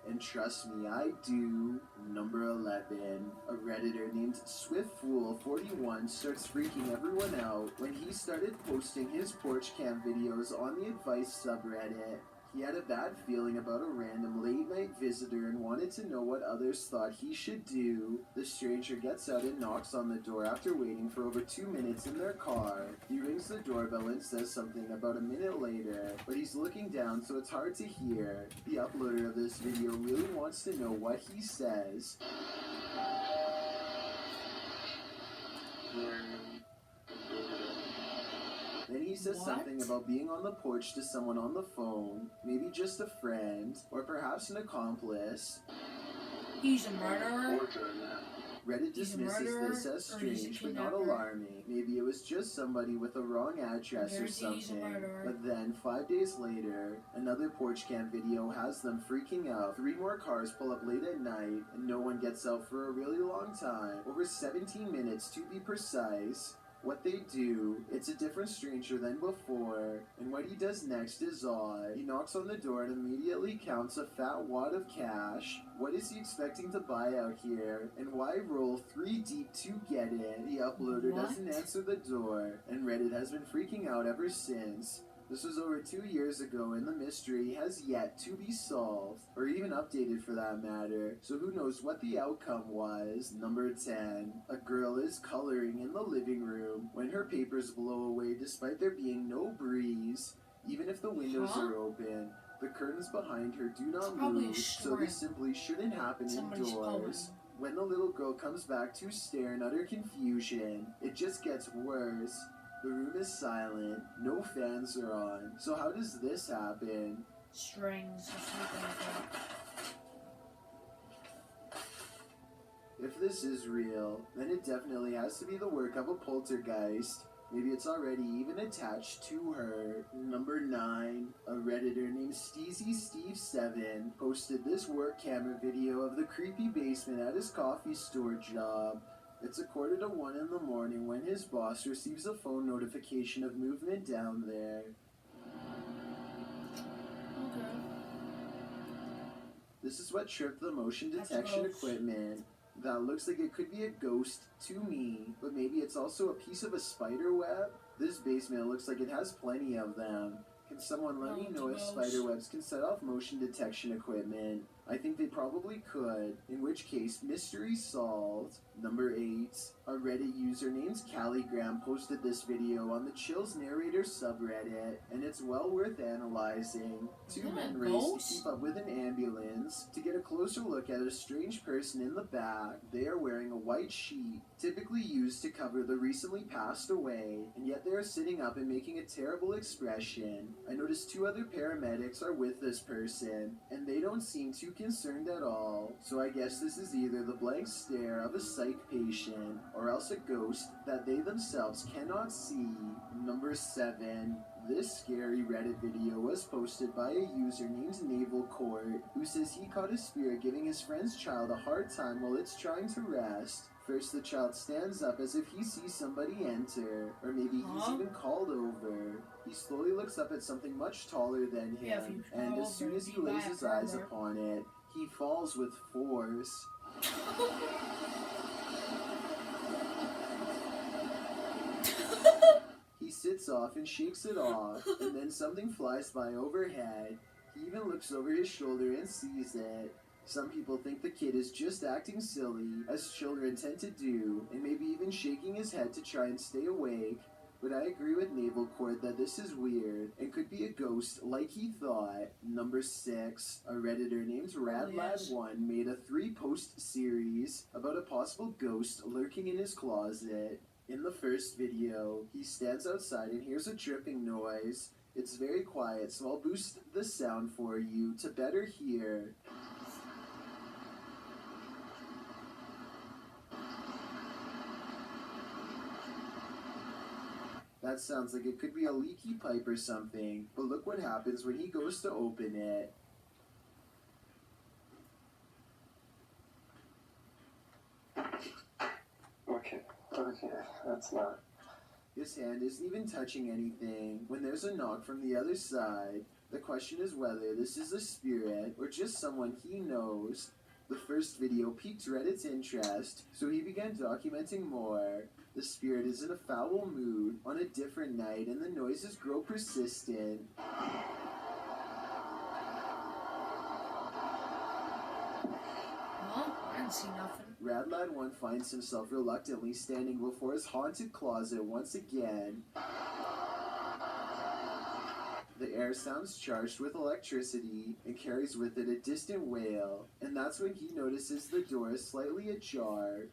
And trust me, I do. Number 11. A Redditor named SwiftFool41 starts freaking everyone out when he started posting his porch cam videos on the advice subreddit. He had a bad feeling about a random late-night visitor and wanted to know what others thought he should do. The stranger gets out and knocks on the door after waiting for over 2 minutes in their car. He rings the doorbell and says something about a minute later, but he's looking down so it's hard to hear. The uploader of this video really wants to know what he says. Then he says something about being on the porch to someone on the phone, maybe just a friend, or perhaps an accomplice. He's a murderer. Reddit dismisses this as strange but not alarming. Maybe it was just somebody with a wrong address or something. But then, 5 days later, another porch cam video has them freaking out. 3 more cars pull up late at night, and no one gets out for a really long time. Over 17 minutes to be precise. What they do, it's a different stranger than before, and what he does next is odd. He knocks on the door and immediately counts a fat wad of cash. What is he expecting to buy out here, and why roll 3 deep to get it? The uploader doesn't answer the door, and Reddit has been freaking out ever since. This was over 2 years ago, and the mystery has yet to be solved, or even updated for that matter, so who knows what the outcome was. Number 10. A girl is coloring in the living room when her papers blow away despite there being no breeze. Even if the windows are open, the curtains behind her do not move, so this simply shouldn't happen indoors. When the little girl comes back to stare in utter confusion, it just gets worse. The room is silent, no fans are on. So how does this happen? Strings or something like that. If this is real, then it definitely has to be the work of a poltergeist. Maybe it's already even attached to her. Number 9. A Redditor named SteezySteve7 posted this work camera video of the creepy basement at his coffee store job. It's 1:45 in the morning when his boss receives a phone notification of movement down there. Okay. This is what tripped the motion detection equipment. That looks like it could be a ghost to me, but maybe it's also a piece of a spider web? This basement looks like it has plenty of them. Can someone let me know if spider webs can set off motion detection equipment? I think they probably could, in which case, mystery solved. Number 8. A Reddit user named Calligram posted this video on the Chills Narrator subreddit, and it's well worth analyzing. 2 men race to keep up with an ambulance to get a closer look at a strange person in the back. They are wearing a white sheet, typically used to cover the recently passed away, and yet they are sitting up and making a terrible expression. I noticed 2 other paramedics are with this person, and they don't seem too concerned at all. So I guess this is either the blank stare of a psych patient, or else a ghost that they themselves cannot see. Number 7. This scary Reddit video was posted by a user named Naval Court, who says he caught a spirit giving his friend's child a hard time while it's trying to rest. First, the child stands up as if he sees somebody enter, or maybe he's even called over. He slowly looks up at something much taller than him, and as soon as he lays his eyes upon it, he falls with force. He sits off and shakes it off, and then something flies by overhead. He even looks over his shoulder and sees it. Some people think the kid is just acting silly, as children tend to do, and maybe even shaking his head to try and stay awake. But I agree with Naval Court that this is weird, and could be a ghost like he thought. Number 6. A Redditor named RadLad1 made a 3-post series about a possible ghost lurking in his closet. In the first video, he stands outside and hears a dripping noise. It's very quiet, so I'll boost the sound for you to better hear. That sounds like it could be a leaky pipe or something, but look what happens when he goes to open it. Okay, that's not... His hand isn't even touching anything when there's a knock from the other side. The question is whether this is a spirit or just someone he knows. The first video piqued Reddit's interest, so he began documenting more. The spirit is in a foul mood on a different night, and the noises grow persistent. Well, I didn't see nothing. Radlad1 finds himself reluctantly standing before his haunted closet once again. The air sounds charged with electricity and carries with it a distant wail, and that's when he notices the door is slightly ajar.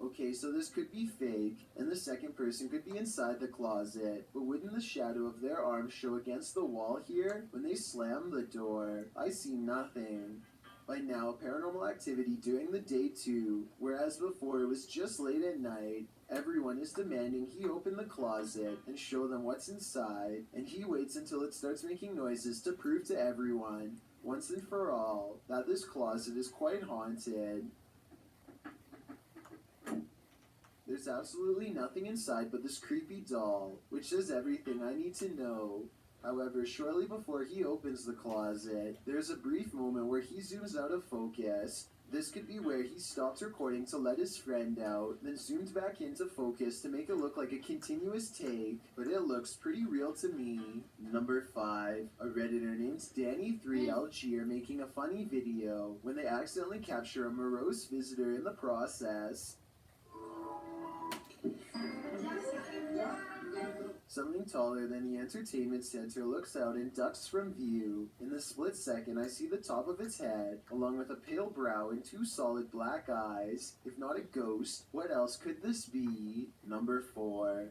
Okay, so this could be fake, and the second person could be inside the closet, but wouldn't the shadow of their arm show against the wall here when they slam the door? I see nothing. By now, paranormal activity during the day too, whereas before it was just late at night. Everyone is demanding he open the closet and show them what's inside, and he waits until it starts making noises to prove to everyone, once and for all, that this closet is quite haunted. There's absolutely nothing inside but this creepy doll, which says everything I need to know. However, shortly before he opens the closet, there's a brief moment where he zooms out of focus. This could be where he stops recording to let his friend out, then zoomed back into focus to make it look like a continuous take, but it looks pretty real to me. Number 5. A Redditor named Danny3LG are making a funny video when they accidentally capture a morose visitor in the process. Something taller than the entertainment center looks out and ducks from view. In the split second, I see the top of its head, along with a pale brow and 2 solid black eyes. If not a ghost, what else could this be? Number 4.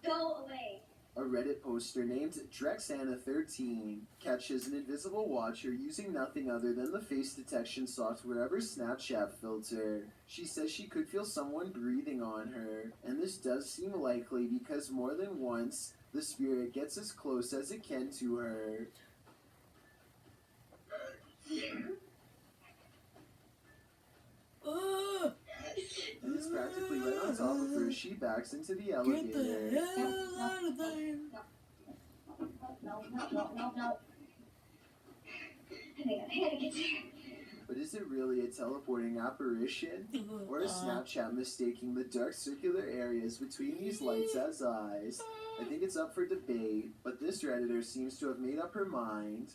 Go away. A Reddit poster named Drexana13 catches an invisible watcher using nothing other than the face detection software of her Snapchat filter. She says she could feel someone breathing on her, and this does seem likely because more than once, the spirit gets as close as it can to her. And it's practically right on top of her as she backs into the Get elevator. the hell out of there! No. I think I gotta get there. But is it really a teleporting apparition? Or is Snapchat mistaking the dark circular areas between these lights as eyes? I think it's up for debate, but this Redditor seems to have made up her mind.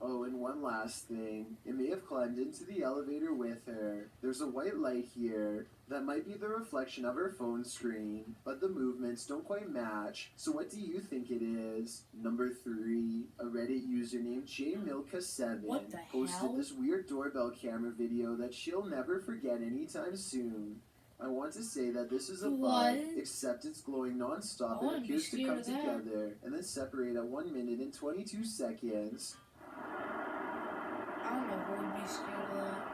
Oh, and one last thing. It may have climbed into the elevator with her. There's a white light here. That might be the reflection of her phone screen, but the movements don't quite match. So what do you think it is? Number 3. A Reddit user named JMilka7 What the posted hell? this weird doorbell camera video that she'll never forget anytime soon. I want to say that this is a What? bug, except it's glowing non-stop I and wouldn't be appears to scared come of that. together and then separate at 1 minute and 22 seconds. I don't know who would be scared of that.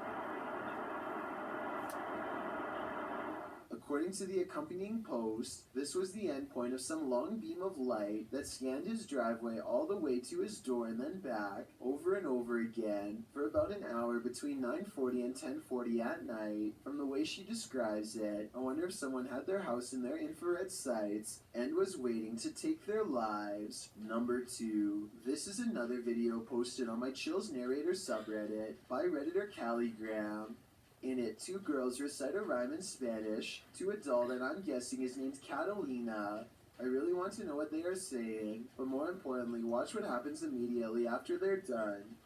According to the accompanying post, this was the end point of some long beam of light that scanned his driveway all the way to his door and then back, over and over again, for about an hour between 9:40 and 10:40 at night. From the way she describes it, I wonder if someone had their house in their infrared sights and was waiting to take their lives. Number 2. This is another video posted on my Chills Narrator subreddit by Redditor Calligram. In it, 2 girls recite a rhyme in Spanish to a doll that I'm guessing is named Catalina. I really want to know what they are saying, but more importantly, watch what happens immediately after they're done.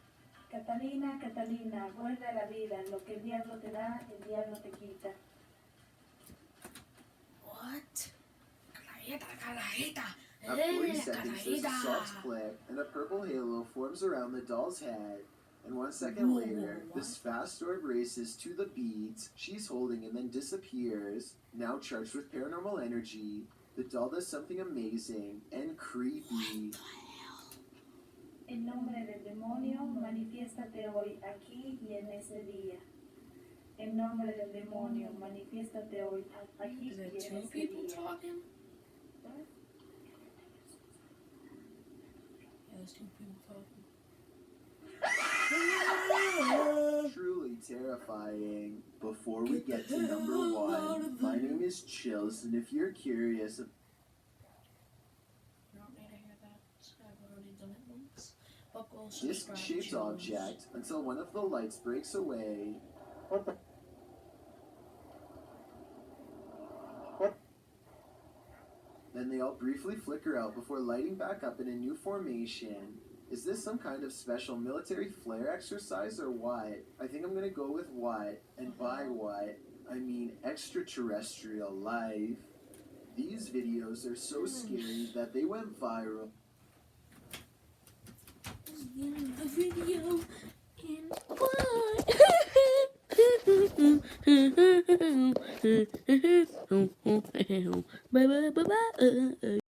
Catalina, Catalina, vuelve a la vida. Lo que el diablo te da, el diablo te quita. What? Carajita. At 40 seconds, there's a soft click, and a purple halo forms around the doll's head. And 1 second later, this fast orb races to the beads she's holding and then disappears. Now charged with paranormal energy, the doll does something amazing and creepy. En nombre del demonio, manifiéstate hoy, aquí y en ese día. En nombre del demonio, manifiéstate hoy, aquí Is y it en 2 ese people día. talking? Yeah, there's 2 people talking. truly terrifying. Before we get to number 1, my name is Chills, and if you're curious, You don't need to hear that. I've already done it once. But we'll subscribe disc-shaped to object until one of the lights breaks away. What the? Then they all briefly flicker out before lighting back up in a new formation. Is this some kind of special military flare exercise or what? I think I'm gonna go with what, and by what, I mean extraterrestrial life. These videos are so scary that they went viral. the video and what?